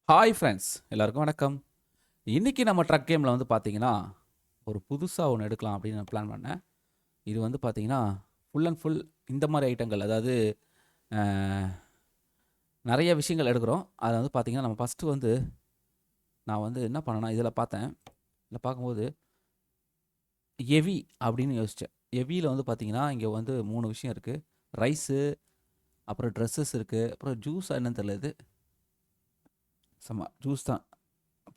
Hi friends, எல்லாருக்கும் வணக்கம். இன்னைக்கு நம்ம ட்ரக் கேமில் வந்து பார்த்தீங்கன்னா, ஒரு புதுசா ஒண்ணு எடுக்கலாம் அப்படின்னு நான் பிளான் பண்ணேன். இது வந்து பார்த்தீங்கன்னா, ஃபுல் அண்ட் ஃபுல் இந்த மாரி ஐட்டங்கள். அதாவது அ நெறைய விஷயங்கள் எடுக்குறோம். அத வந்து பார்த்தீங்கன்னா, நம்ம ஃபர்ஸ்ட்டு வந்து நான் வந்து என்ன பண்ணேன்னா, இதில பார்த்தேன். இதில பார்க்கும்போது எவி அப்படின்னு யோசிச்சேன். எவியில வந்து பார்த்தீங்கன்னா, இங்க வந்து 3 விஷயம் இருக்கு. ரைஸு, அப்புறம் ட்ரெஸ்ஸஸ் இருக்கு. அப்புறம் ஜூஸா என்னன்னு தெரியல இது. ஜூஸ் தான்.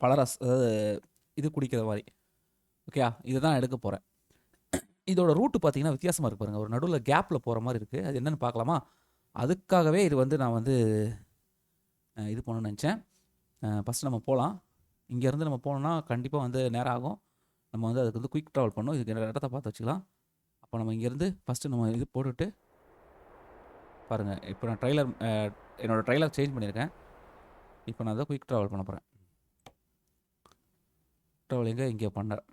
பழரஸ் அதாவது இது குடிக்கிற மாரி. ஓகேயா? இத தான் எடுக்க போறேன். இதோட ரூட் பார்த்தீங்கன்னா வித்தியாசமா இருக்கு பாருங்க. ஒரு நடுவுல கேப்ல போற மாரி இருக்கு. அது என்னன்னு பார்க்கலாமா? அதுக்காகவே இது வந்து நான் வந்து இது பண்ணணும்னு நெனச்சேன். ஃபர்ஸ்ட் நம்ம போலாம். இங்கேருந்து நம்ம போனோம்னா கண்டிப்பா வந்து நேரம் ஆகும். நம்ம வந்து அதுக்கு வந்து குயிக் ட்ராவல் பண்ணணும். இதுக்கு இடத்த பார்த்து வச்சுக்கலாம். அப்போ நம்ம இங்கேருந்து ஃபர்ஸ்ட்டு நம்ம இது போட்டுட்டு பாருங்க. இப்போ நான் என்னோட ட்ரெய்லர் சேஞ்ச் பண்ணியிருக்கேன். இப்போ நான் அத குயிக் ட்ராவல் பண்ண போறேன். ட்ராவல் எங்க? இங்க பண்ணேன்.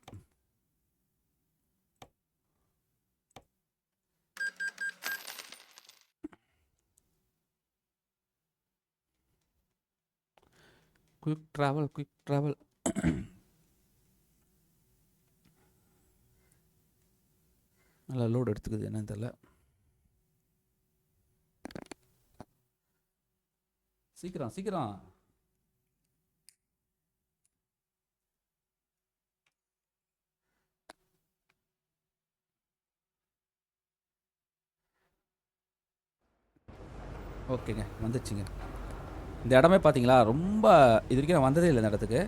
Quick travel, quick travel. நல்லா லோட் எடுத்துக்குது என்னன்னு தெரியல. சீக்கிரம், சீக்கிரம். ஓகேங்க. வந்துருச்சுங்க. இந்த இடமே பார்த்தீங்களா, ரொம்ப இது வரைக்கும் நான் வந்ததே இல்ல இந்த இடத்துக்கு.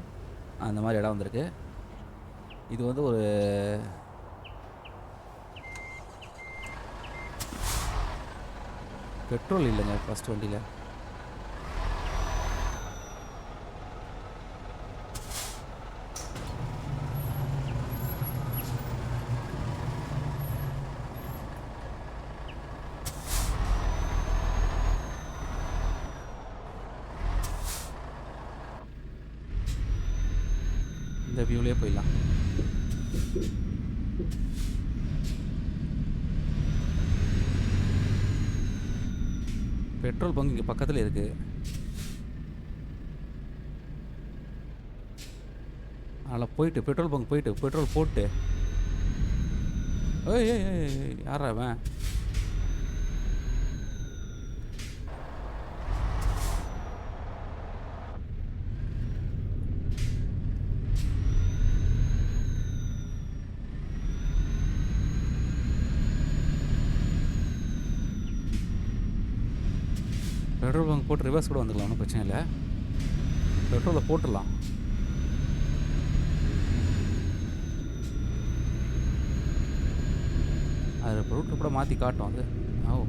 அந்த மாரி இடம் வந்திருக்கு. இது வந்து ஒரு பெட்ரோல் இல்லைங்க ஃபர்ஸ்ட் வண்டியில. இந்த வியூலயே போயிடலாம். பெட்ரோல் பங்க் இங்கே பக்கத்தில் இருக்கு. அதில் போயிட்டு பெட்ரோல் பங்க் போயிட்டு பெட்ரோல் போட்டு ஏய் ஏய் ஏய் ஏய், யாரா அவன்? பெட்ரோல் பங்க் போட்டு ரிவர்ஸ் கூட வந்துக்கலாம், ஒன்றும் பிரச்சனை இல்லை. பெட்ரோலை போட்டுடலாம். அது ரூட்டு கூட மாற்றி காட்டும் அது. ஓ,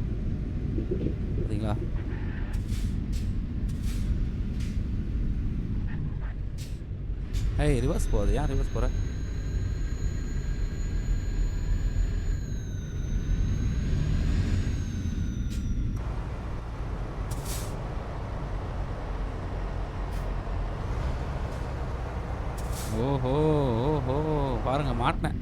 பார்த்தீங்களா? ஏய், ரிவர்ஸ் போகுது. ஏன் ரிவர்ஸ் போகிற? ஓஹோ, ஓஹோ, பாருங்க மாட்டினேன்.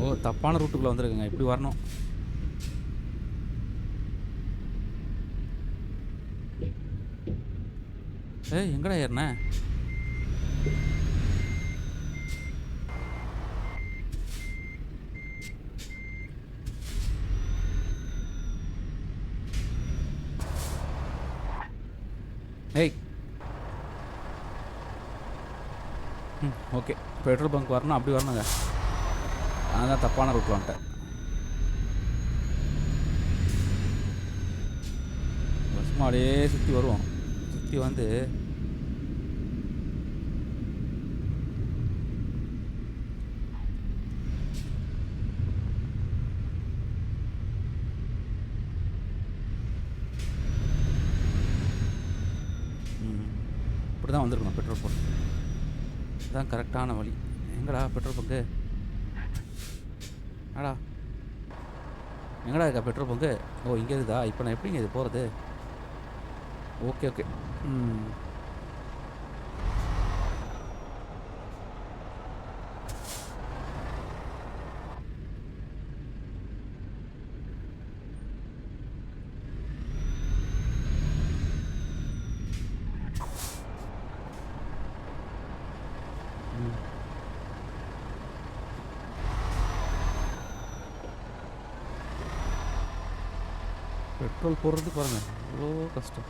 ஓ, தப்பான ரூட்டுக்குள்ளே வந்திருக்குங்க. இப்படி வரணும். ஏய், எங்கடா ஏறின? ஏய். ம், ஓகே. பெட்ரோல் பங்க் வரணும், அப்படி வரணுங்க. நான் தான் தப்பான ரூட்டில் வந்துட்டேன். சும்மா அப்படியே சுற்றி வருவோம். சுற்றி வந்து இப்படி தான் வந்திருக்கணும் பெட்ரோல் பங்க். இதுதான் கரெக்டான வழி. எங்கடா பெட்ரோல் பங்கு? ஆடா, எங்கடா இருக்கா பெட்ரோல் பங்கு? ஓ, இங்கே இருக்குதா? இப்போ நான் எப்படிங்க இது போகிறது? Okay okay. ம் பெட்ரோல் போடுறது பாருங்கள் எவ்வளோ கஷ்டம்.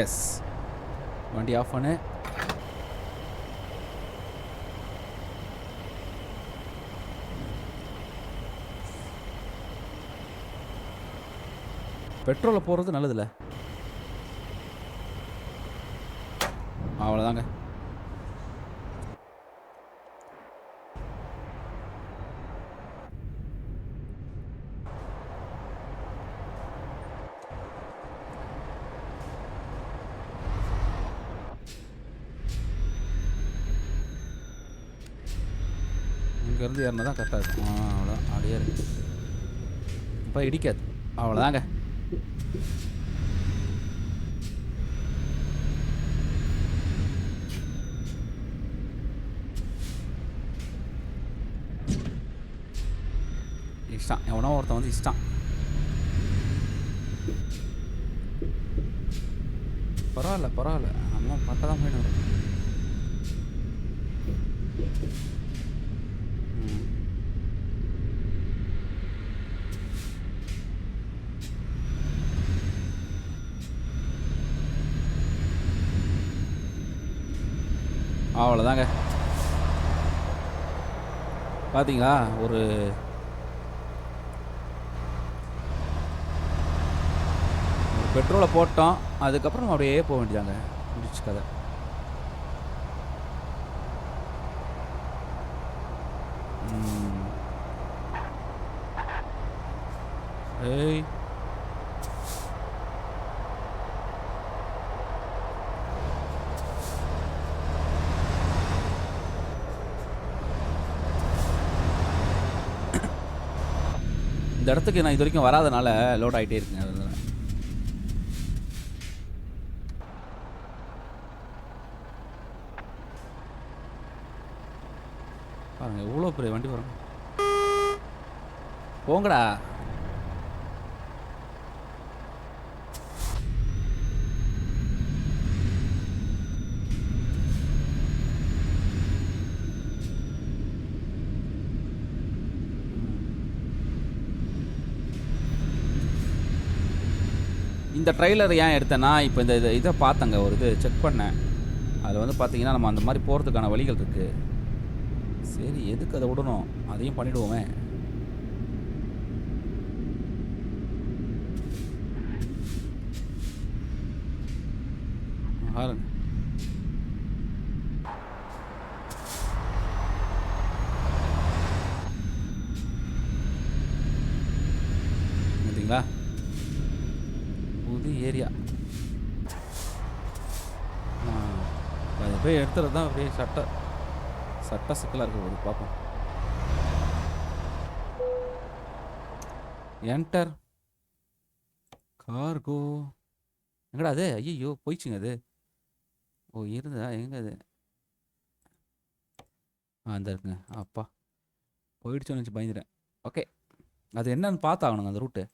எஸ், வண்டி ஆஃப் பண்ணு. பெட்ரோலை போடுறது நல்லதில்ல. அவ்வளோதாங்க. இங்கேருந்து ஏறினா தான் கரெக்டாக இருக்கும். அவ்வளோதான், அப்படியே இருக்கு. இப்போ இடிக்காது. அவ்வளோதாங்க. இஷ்டம், எவனோ ஒருத்தன் வந்து இஷ்டம். பரவாயில்ல பரவாயில்ல, நம்ம பார்த்தா தான் போயிடும். அவ்வளோதாங்க. பார்த்தீங்களா, ஒரு பெட்ரோலை போட்டோம், அதுக்கப்புறம் நம்ம அப்படியே போக வேண்டியதாங்க. முடிச்சு கதை. ஏய், இந்த இடத்துக்கு நான் இது வரைக்கும் வராதனால லோட் ஆகிட்டே இருக்குங்க. அதனால பாருங்க எவ்வளோ பெரிய வண்டி வரும். போங்கடா. இந்த ட்ரெய்லர் ஏன் எடுத்தேன்னா, இப்போ இந்த இதை பார்த்தங்க, ஒரு இது செக் பண்ணேன். அதில் வந்து பார்த்தீங்கன்னா நம்ம அந்த மாதிரி போகிறதுக்கான வழிகள் இருக்குது. சரி, எதுக்கு அதை விடணும், அதையும் பண்ணிவிடுவோமே. பார்த்தீங்களா, புது ஏரியா. அதை போய் எடுத்துறது தான் அப்படியே சட்ட சிக்கலாக இருக்க போது. பார்ப்போம். Enter cargo. எங்கடா அது? ஐயோ போயிடுச்சுங்க அது. ஓ இருந்தா எங்க அது? அந்த இருக்குங்க. அப்பா போயிடுச்சோன்னு வச்சு பயந்துட்டேன். ஓகே, அது என்னன்னு பார்த்தாகணுங்க அந்த ரூட்டு.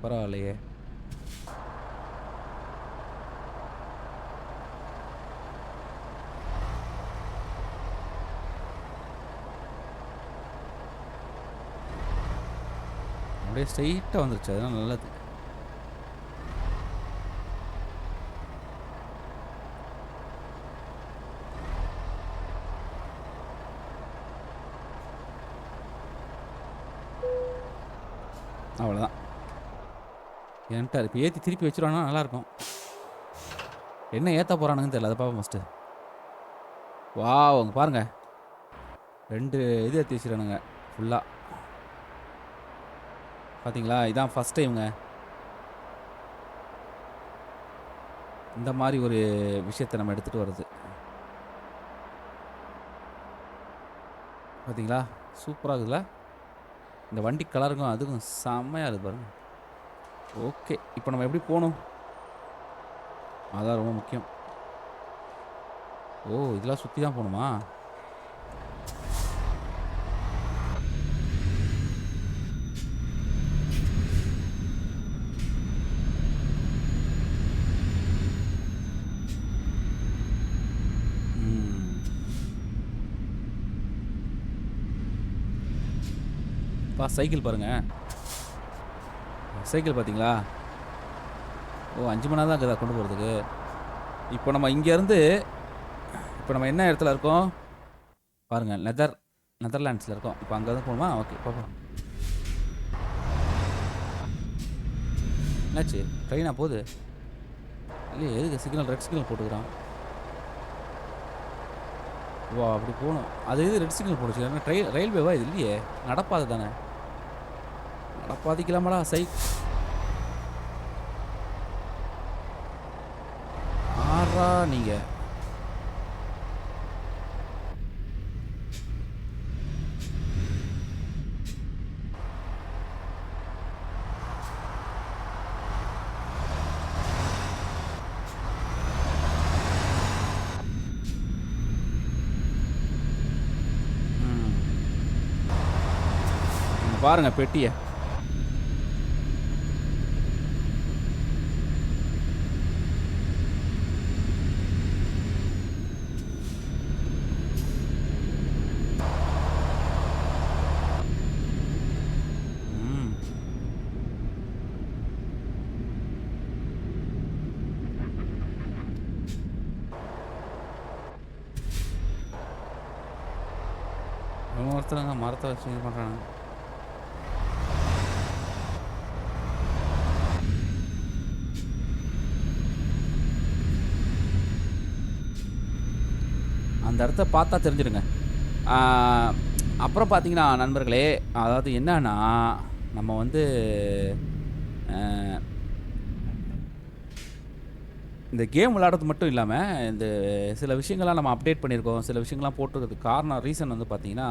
பரவாயில்லையே. அப்படியே ஸ்ட்ரைட்டாக வந்துருச்சு, அதெல்லாம் நல்லது. அவ்வளோதான். என்கிட்ட இப்போ ஏற்றி திருப்பி வச்சுருவானா நல்லாயிருக்கும். என்ன ஏற்ற போகிறானுங்கன்னு தெரியல, அதை பார்ப்போம் ஃபஸ்ட்டு. வா அவங்க பாருங்கள், 2 இது ஏற்றி வச்சுருவானுங்க ஃபுல்லாக. பார்த்தீங்களா, இதான் ஃபஸ்ட் டைமுங்க இந்த மாதிரி ஒரு விஷயத்தை நம்ம எடுத்துகிட்டு வர்றது. பார்த்தீங்களா, சூப்பராக இருக்குதுல்ல. இந்த வண்டி கலருக்கும் அதுக்கும் செம்மையாக இருக்குது பாருங்க. ஓகே, இப்போ நம்ம எப்படி போகணும், அதான் ரொம்ப முக்கியம். ஓ, இதெல்லாம் சுற்றி தான் போகணுமா? சைக்கிள் பாருங்க, சைக்கிள் பார்த்தீங்களா? ஓ 5 மணி நேரம் தான் இருக்குதா கொண்டு போகிறதுக்கு? இப்போ நம்ம இங்கேருந்து இப்போ நம்ம என்ன இடத்துல இருக்கோம் பாருங்கள், நெதர்லாண்ட்ஸில் இருக்கோம். இப்போ அங்கே தான் போகணுமா? ஓகே பார்ப்போம். என்னாச்சு, ட்ரெயினா போகுது இல்லையே? எதுக்கு சிக்னல், ரெட் சிக்னல் போட்டுக்கிறான்? வா அப்படி போகணும். அது இது ரெட் சிக்னல் போட்டுச்சு, ஏன்னா ரயில்வேவா இது? இல்லையே, நடப்பாதை தானே. நடப்பாதைக்கலாமாடா ஆறா நீங்கள். பாருங்க பெட்டியை. ஒருத்தருங்க மரத்தை வச்சு இது பண்ணுறாங்க. அந்த இடத்த பார்த்தா தெரிஞ்சிடுங்க. அப்புறம் பார்த்தீங்கன்னா நண்பர்களே, அதாவது என்னன்னா நம்ம வந்து இந்த கேம் விளையாடுறது மட்டும் இல்லாமல் இந்த சில விஷயங்கள்லாம் நம்ம அப்டேட் பண்ணியிருக்கோம். சில விஷயங்கள்லாம் போட்டுக்கிறதுக்கு காரணம், ரீசன் வந்து பார்த்தீங்கன்னா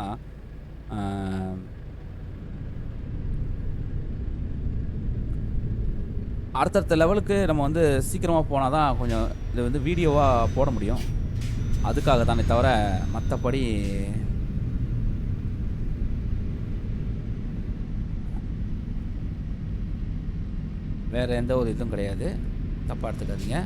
அடுத்தடுத்த லெவலுக்கு நம்ம வந்து சீக்கிரமாக போனால் தான் கொஞ்சம் இது வந்து வீடியோவாக போட முடியும். அதுக்காக தானே தவிர மற்றபடி வேறு எந்த ஒரு இதுவும் கிடையாது. தப்பாக எடுத்துக்காதீங்க.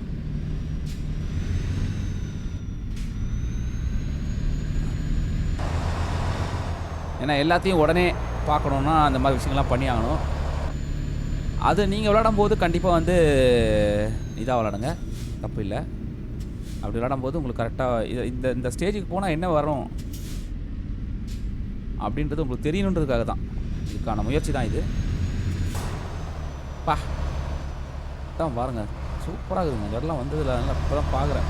ஏன்னா எல்லாத்தையும் உடனே பார்க்கணுன்னா அந்த மாதிரி விஷயங்கள்லாம் பண்ணி ஆகணும். அது நீங்கள் விளையாடும் போது கண்டிப்பாக வந்து இதாக விளாடுங்க, தப்பு இல்லை. அப்படி விளையாடும்போது உங்களுக்கு கரெக்டாக இந்த ஸ்டேஜுக்கு போனால் என்ன வரும் அப்படின்றது உங்களுக்கு தெரியணுன்றதுக்காக தான், இதுக்கான முயற்சி தான் இது. தான் பாருங்கள், சூப்பராக இருக்குதுங்க. இந்த இடம்லாம் வந்ததில்லை, அதனால் இப்போ தான் பார்க்குறேன்.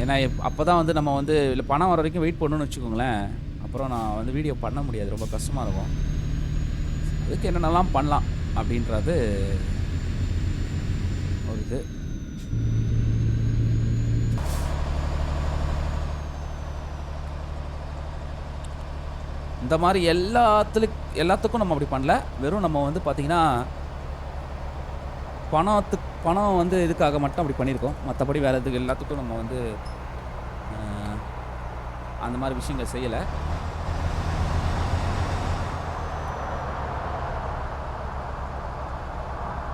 ஏன்னா அப்போ தான் வந்து நம்ம வந்து இல்லை பணம் வர வரைக்கும் வெயிட் பண்ணணும்னு வச்சுக்கோங்களேன். அப்புறம் நான் வந்து வீடியோ பண்ண முடியாது, ரொம்ப கஷ்டமாக இருக்கும். அதுக்கு என்னென்னலாம் பண்ணலாம் அப்படின்றது ஒரு இது. இந்த மாதிரி எல்லாத்துக்கும் நம்ம அப்படி பண்ணல. வெறும் நம்ம வந்து பார்த்திங்கன்னா பணம் வந்து இதுக்காக மட்டும் அப்படி பண்ணியிருக்கோம். மற்றபடி வேறு இதுக்கு எல்லாத்துக்கும் நம்ம வந்து அந்த மாதிரி விஷயங்கள் செய்யலை.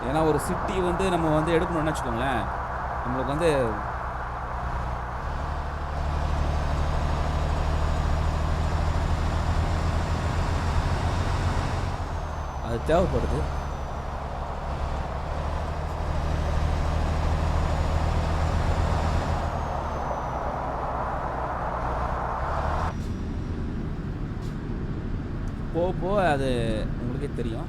ஏன்னா ஒரு சிட்டி வந்து நம்ம வந்து எடுக்கணும்னு வச்சுக்கோங்களேன், நம்மளுக்கு வந்து அது தேவைப்படுது. போக அது உங்களுக்கே தெரியும்.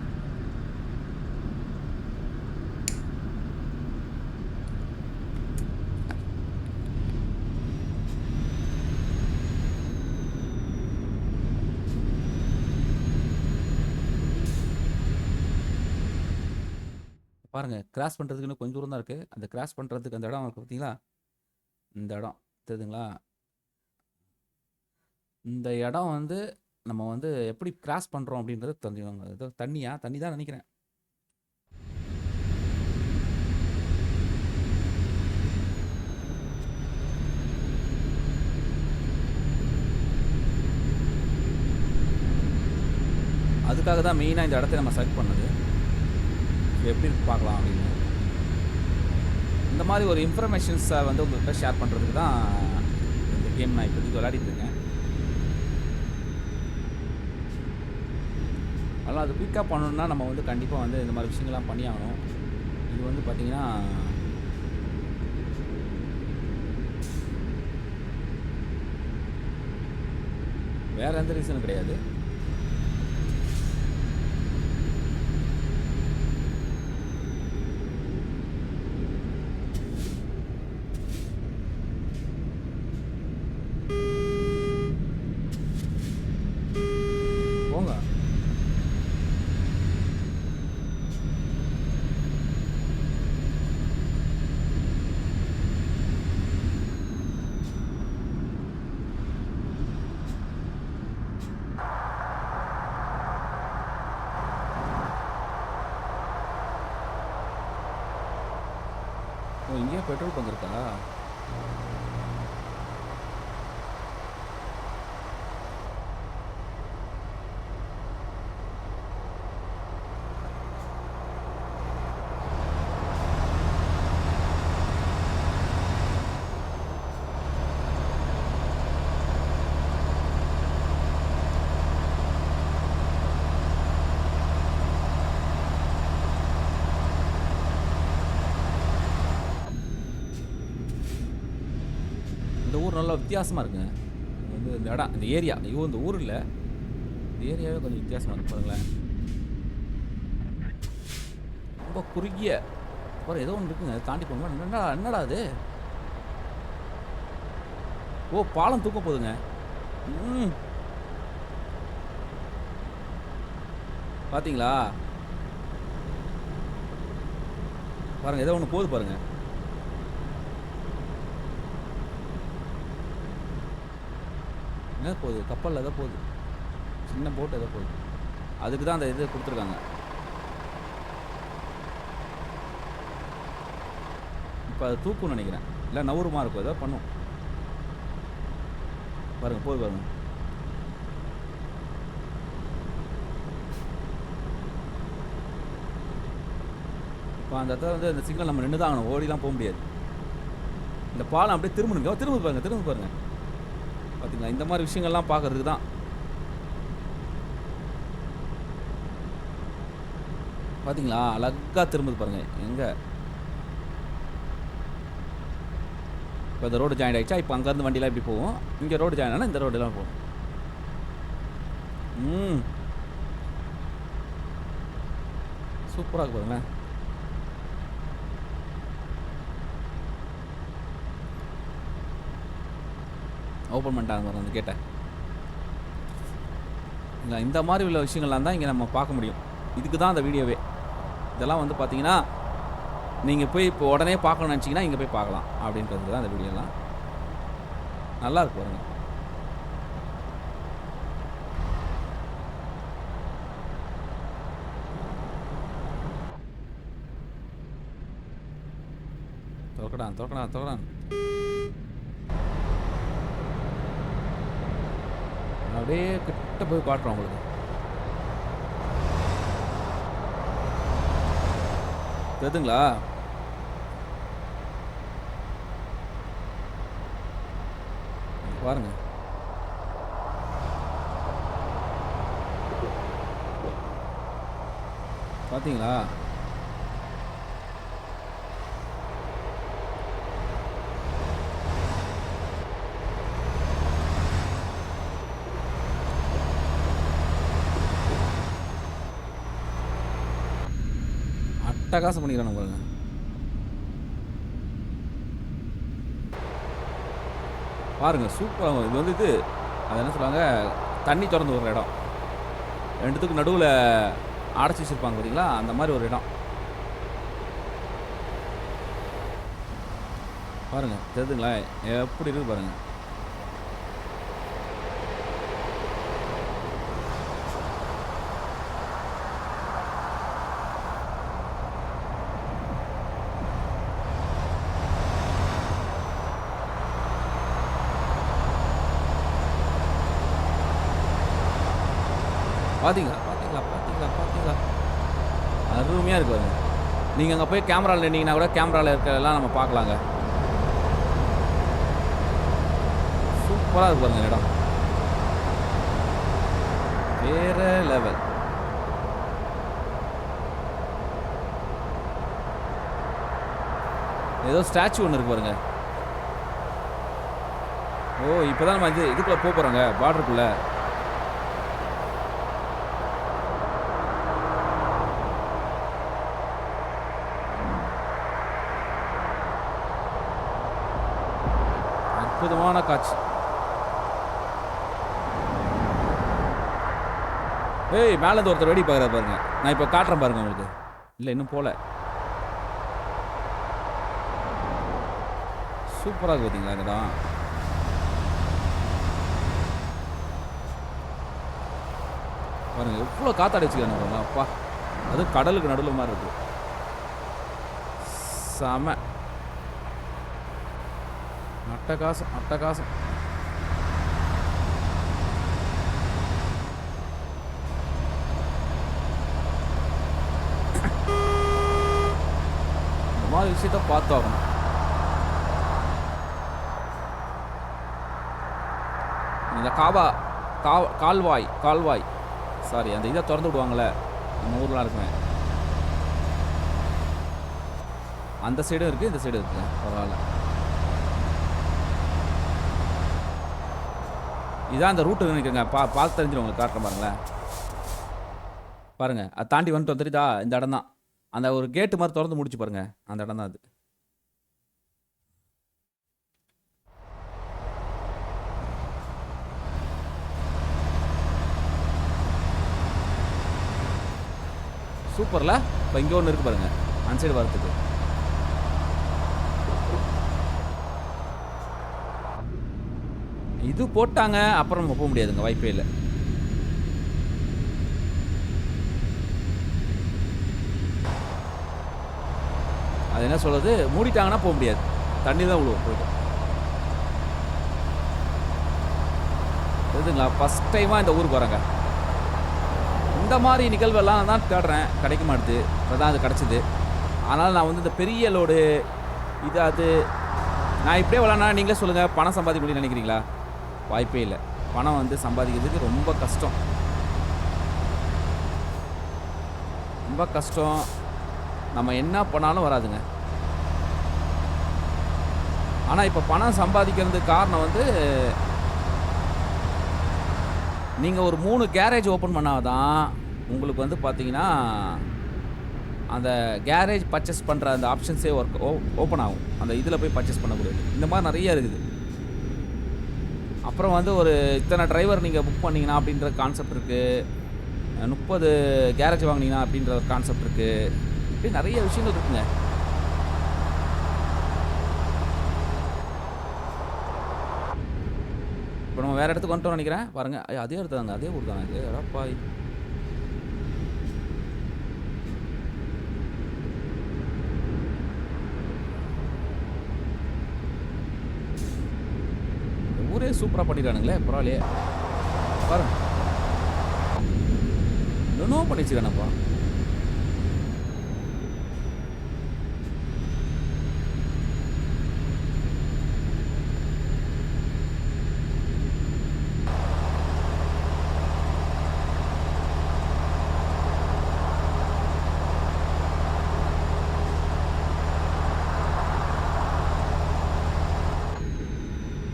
பாருங்கள், கிராஸ் பண்ணுறதுக்கு இன்னும் கொஞ்சம் தூரம் தான் இருக்குது. அந்த கிராஸ் பண்ணுறதுக்கு அந்த இடம் இருக்குது பார்த்தீங்களா, இந்த இடம் தெரியுதுங்களா? இந்த இடம் வந்து நம்ம வந்து எப்படி கிராஸ் பண்ணுறோம் அப்படின்றது தெரிஞ்சுக்கோங்க. ஏதோ தண்ணி தான் நினைக்கிறேன். அதுக்காக தான் மெயினாக இந்த இடத்த நம்ம செலக்ட் பண்ணது. எப்படி பார்க்கலாம் அப்படின்னு. இந்த மாதிரி ஒரு இன்ஃபர்மேஷன்ஸை வந்து உங்கள்கிட்ட ஷேர் பண்ணுறதுக்கு தான் இந்த கேம் நான் இப்போதைக்கு விளையாடிட்டு இருக்கேன். அதனால் அது குயிக்காக பண்ணணுன்னா நம்ம வந்து கண்டிப்பாக வந்து இந்த மாதிரி விஷயங்கள்லாம் பண்ணி ஆகணும். இது வந்து பார்த்திங்கன்னா வேறு எந்த ரீசனும் கிடையாது. போங்க. ஓ, இங்கேயே பெட்ரோல் பங்க் இருக்கா? இந்த ஊர் நல்லா வித்தியாசமாக இருக்குங்க. வந்து இந்த இடம், இந்த ஏரியா, இந்த ஊர் இல்லை, இந்த ஏரியாவே கொஞ்சம் வித்தியாசமாக இருக்கு பாருங்களேன். ரொம்ப குறுகிய பாரு, ஏதோ ஒன்று இருக்குங்க, தாண்டி போகணுமா? என்னடா அது? ஓ, பாலம் தூக்க போகுதுங்க. பார்த்தீங்களா? பாருங்க, ஏதோ ஒன்று போகுது பாருங்க. என்ன போகுது? கப்பலில் ஏதோ போகுது, சின்ன போட்டு ஏதோ போகுது. அதுக்கு தான் அந்த இது கொடுத்துருக்காங்க. இப்போ அது தூக்குன்னு நினைக்கிறேன், இல்லை நவுறுமா இருக்கும், ஏதோ பண்ணும் பாருங்க, போகுது பாருங்க. இப்போ அந்த இடத்துல வந்து இந்த சிக்னல் நம்ம நின்று தான் ஆகணும், ஓடிலாம் போக முடியாது. இந்த பாலம் அப்படியே திரும்பணுங்க, திரும்ப பாருங்க. பார்த்தீங்களா? இந்த மாதிரி விஷயங்கள்லாம் பார்க்கறதுக்கு தான். பார்த்தீங்களா? அழகாக திரும்புது பாருங்க. எங்கே இப்போ இந்த ரோடு ஜாயின் ஆகிடுச்சா? இப்போ அங்கேருந்து வண்டியெலாம் இப்படி போகும், இங்கே ரோடு ஜாயின் ஆனால் இந்த ரோடெலாம் போகும். சூப்பராக இருக்கு பாருங்களேன். ஓப்பன் பண்ணிட்டாங்க பாருங்க அந்த கேட்டை. இல்லை, இந்த மாதிரி உள்ள விஷயங்கள்லாம் தான் இங்கே நம்ம பார்க்க முடியும். இதுக்கு தான் அந்த வீடியோவே. இதெல்லாம் வந்து பார்த்தீங்கன்னா நீங்கள் போய் இப்போ உடனே பார்க்கணும்னு நினச்சிங்கன்னா இங்கே போய் பார்க்கலாம் அப்படின்றது தான் அந்த வீடியோலாம். நல்லா இருக்கு பாருங்க. திறக்கடான். அப்படியே கிட்ட போய் காட்டுறோம் உங்களுக்கு. தெரியுதுங்களா? பாருங்க. பார்த்தீங்களா? அட்டகாசம் பண்ணிக்கிறானு பாருங்க. பாருங்க, சூப்பராக. இது வந்து அது என்ன சொல்லுவாங்க, தண்ணி திறந்து ஒரு இடம், ரெண்டுத்துக்கு நடுவில் அடைச்சி வச்சுருப்பாங்க பார்த்தீங்களா, அந்த மாதிரி ஒரு இடம். பாருங்க, தெரியுதுங்களா எப்படி இருக்குது பாருங்க. பார்த்தீங்களா? அருமையாக இருக்கு பாருங்க. நீங்கள் அங்கே போய் கேமராவில் நின்னீங்கன்னா கூட கேமராவில் இருக்கிறதெல்லாம் நம்ம பார்க்கலாங்க. சூப்பராக இருக்கு பாருங்க இடம். வேற லெவல். ஏதோ ஸ்டாச்சு ஒன்று இருக்கு பாருங்க. ஓ, இப்போதான் நம்ம இதுக்குள்ள போகிறோங்க, பார்டருக்குள்ள. அற்புதமான காட்சி. ஏய், மேலேருந்து ஒருத்தர் வெடி பார்க்குறாரு பாருங்க. நான் இப்போ காட்டுறேன் பாருங்க உங்களுக்கு. இல்லை, இன்னும் போல. சூப்பராக இருக்கு பார்த்தீங்களா இந்த இடம். பாருங்க எவ்வளோ காத்தாடி வச்சுக்காங்க பாருங்க. அப்பா, அது கடலுக்கு நடுவில் மாதிரி இருக்கு. செம அட்டகாசம் அட்டகாசம். இந்த மாதிரி விஷயத்த பார்த்தாகணும். இந்த கால்வாய் சாரி, அந்த இதை திறந்து விடுவாங்களே நம்ம ஊர்லாம் இருக்குமே, அந்த சைடும் இருக்குது, இந்த சைடும் இருக்குங்க. பரவாயில்ல. இதான் அந்த ரூட்டு நினைக்கிறேங்க. பார்த்து தெரிஞ்சிடும் உங்களுக்கு. காட்டுற பாருங்களேன். பாருங்கள், அதை தாண்டி வந்துட்டு வந்துருதா இந்த இடம் தான். அந்த ஒரு கேட்டு மாதிரி திறந்து முடிச்சு பாருங்க, அந்த இடம் தான் அது. சூப்பர்ல. இப்போ இங்கே ஒன்று இருக்கு பாருங்க, அந்த சைடு வரத்துக்கு. இது போட்டாங்க, அப்புறம் நம்ம போக முடியாதுங்க, வாய்ப்பே இல்லை. அது என்ன சொல்றது, மூடிட்டாங்கன்னா போக முடியாது, தண்ணி தான் விழுவோம் போயிட்டு. தெரியுதுங்களா, ஃபஸ்ட் டைமாக இந்த ஊருக்கு வரேங்க. இந்த மாதிரி நிகழ்வெல்லாம் தான் தேடுறேன், கிடைக்க மாட்டுது. இப்போ தான் அது கிடச்சிது. ஆனால் நான் வந்து இந்த பெரிய லோடு இது அது நான் இப்படியே விளாட்னா நீங்களே சொல்லுங்கள், பணம் சம்பாதிக்க முடியும்னு நினைக்கிறீங்களா? வாய்ப்பே இல்லை. பணம் வந்து சம்பாதிக்கிறதுக்கு ரொம்ப கஷ்டம், ரொம்ப கஷ்டம். நம்ம என்ன பண்ணாலும் வராதுங்க. ஆனால் இப்போ பணம் சம்பாதிக்கிறதுக்கு காரணம் வந்து நீங்கள் ஒரு 3 கேரேஜ் ஓப்பன் பண்ணாதான் உங்களுக்கு வந்து பார்த்தீங்கன்னா அந்த கேரேஜ் பர்ச்சேஸ் பண்ணுற அந்த ஆப்ஷன்ஸே ஓப்பன் ஆகும். அந்த இதில் போய் பர்ச்சேஸ் பண்ணக்கூடாது. இந்த மாதிரி நிறைய இருக்குது. அப்புறம் வந்து ஒரு இத்தனை டிரைவர் நீங்கள் புக் பண்ணிங்கன்னா அப்படின்ற கான்செப்ட் இருக்குது. 30 கேரேஜ் வாங்கினீங்கன்னா அப்படின்ற ஒரு கான்செப்ட் இருக்குது. இப்படி நிறைய விஷயங்கள் இருக்குங்க. இப்போ நம்ம வேறு இடத்துக்கு வந்துட்டோம்னு நினைக்கிறேன். பாருங்கள், அதே இடத்து தாங்க, அதே ஊர் தாங்க இது. அடப்பாய், ஊரே சூப்பராக பண்ணிடுறானுங்களே, பரவாயில்லையே. பாருங்க, இன்னும் பண்ணி வச்சுக்கானப்பா.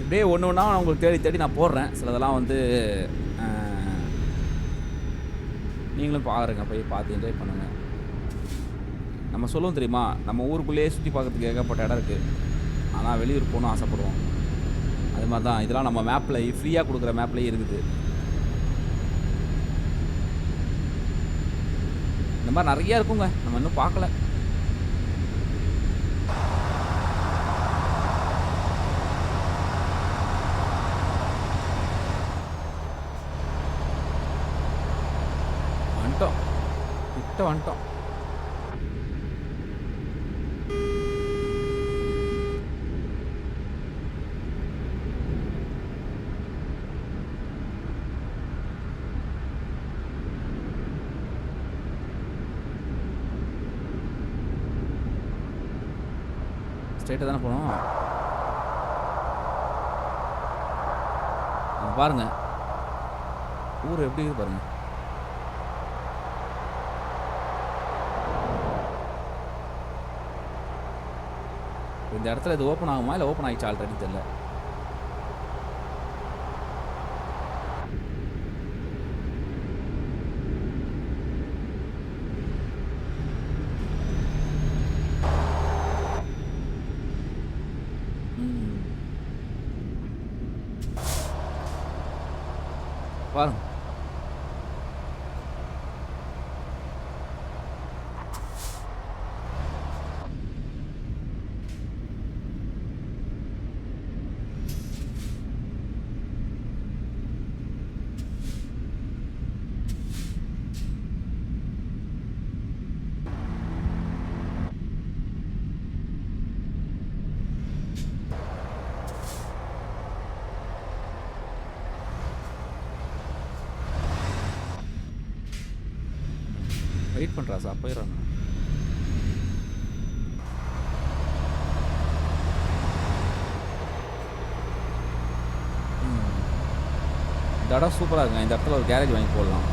இப்படியே ஒன்று ஒன்றா நான் உங்களுக்கு தேடி தேடி நான் போடுறேன். சிலதெல்லாம் வந்து நீங்களும் பாருங்க, போய் பார்த்து என்ஜாய் பண்ணுங்கள். நம்ம சொல்லுவோம் தெரியுமா, நம்ம ஊருக்குள்ளேயே சுற்றி பார்க்கறதுக்கு ஏகப்பட்ட இடம் இருக்குது, ஆனால் வெளியூர் போகணும்னு ஆசைப்படுவோம். அது மாதிரி தான் இதெல்லாம் நம்ம மேப்பில் ஃப்ரீயாக கொடுக்குற மேப்லேயே இருக்குது. இந்த மாதிரி நிறையா இருக்குங்க, நம்ம இன்னும் பார்க்கல. கிட்ட வந்துட்டோம். ஸ்ட்ரைட்டாக தானே போகணும். பாருங்க ஊர் எப்படி இருக்கு பாருங்க. இந்த இடத்துல இது ஓப்பன் ஆகுமா இல்லை ஓப்பன் ஆகிடுச்சு ஆல்ரெடி தெரியல. பாருங்க வெயிட் பண்ணுறா சார் போயிடுறாங்க. இந்த இடம் சூப்பராக இருக்குங்க. இந்த இடத்துல ஒரு கேரேஜ் வாங்கி போடலாம்.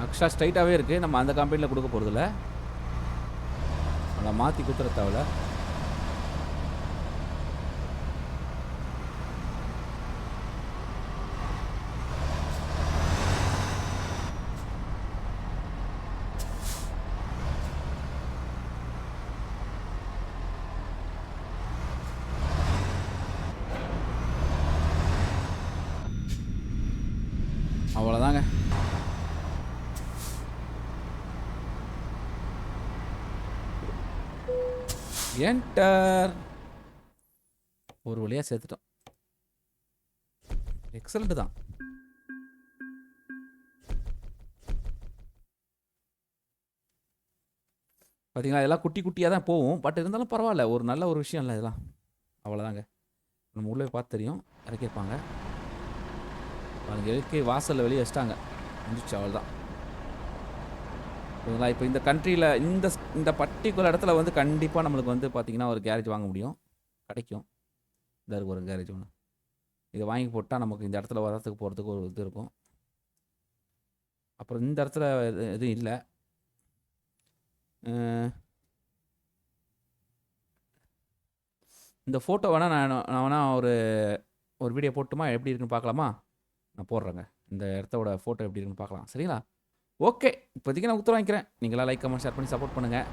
ஆக்சுவலாக ஸ்ட்ரைட்டாகவே இருக்குது. நம்ம அந்த கம்பெனியில் கொடுக்க போகிறதில்ல. அதை மாற்றி கொடுத்துட தேவையில்ல. அவ்வளோதாங்க. என்டர். ஒரு வழியாக சேர்த்துட்டோம். எக்ஸலண்ட் தான். பார்த்தீங்களா இதெல்லாம் குட்டி குட்டியாக தான் போகும். பட் இருந்தாலும் பரவாயில்ல. ஒரு நல்ல ஒரு விஷயம் இல்லை இதெல்லாம். அவ்வளோதாங்க. நம்ம உள்ளே பார்த்து தெரியும் இறக்கியிருப்பாங்க. பாருங்க இறக்கி வாசலில் வெளியே வச்சிட்டாங்க. முடிச்சு அவ்வளோதான். ஓகேங்களா. இப்போ இந்த கண்ட்ரியில் இந்த பர்டிகுலர் இடத்துல வந்து கண்டிப்பாக நம்மளுக்கு வந்து பார்த்திங்கன்னா ஒரு கேரேஜ் வாங்க முடியும். கிடைக்கும். இதாக இருக்கும் ஒரு கேரேஜ் ஒன்று. இதை வாங்கி போட்டால் நமக்கு இந்த இடத்துல வரத்துக்கு போகிறதுக்கு ஒரு இது இருக்கும். அப்புறம் இந்த இடத்துல எதுவும் இல்லை. இந்த ஃபோட்டோ வேணால் நான் வேணால் ஒரு வீடியோ போட்டுமா எப்படி இருக்குன்னு பார்க்கலாமா? நான் போடுறேங்க. இந்த இடத்தோட ஃபோட்டோ எப்படி இருக்குன்னு பார்க்கலாம். சரிங்களா? ஓகே. இப்போதைக்கு நான் உத்தரவு வாங்கிக்கிறேன். நீங்களாம் லைக் கமெண்ட் ஷேர் பண்ணி சப்போர்ட் பண்ணுங்கள்.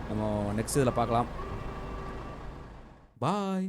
நம்ம நெக்ஸ்ட் இதில் பார்க்கலாம். பாய்.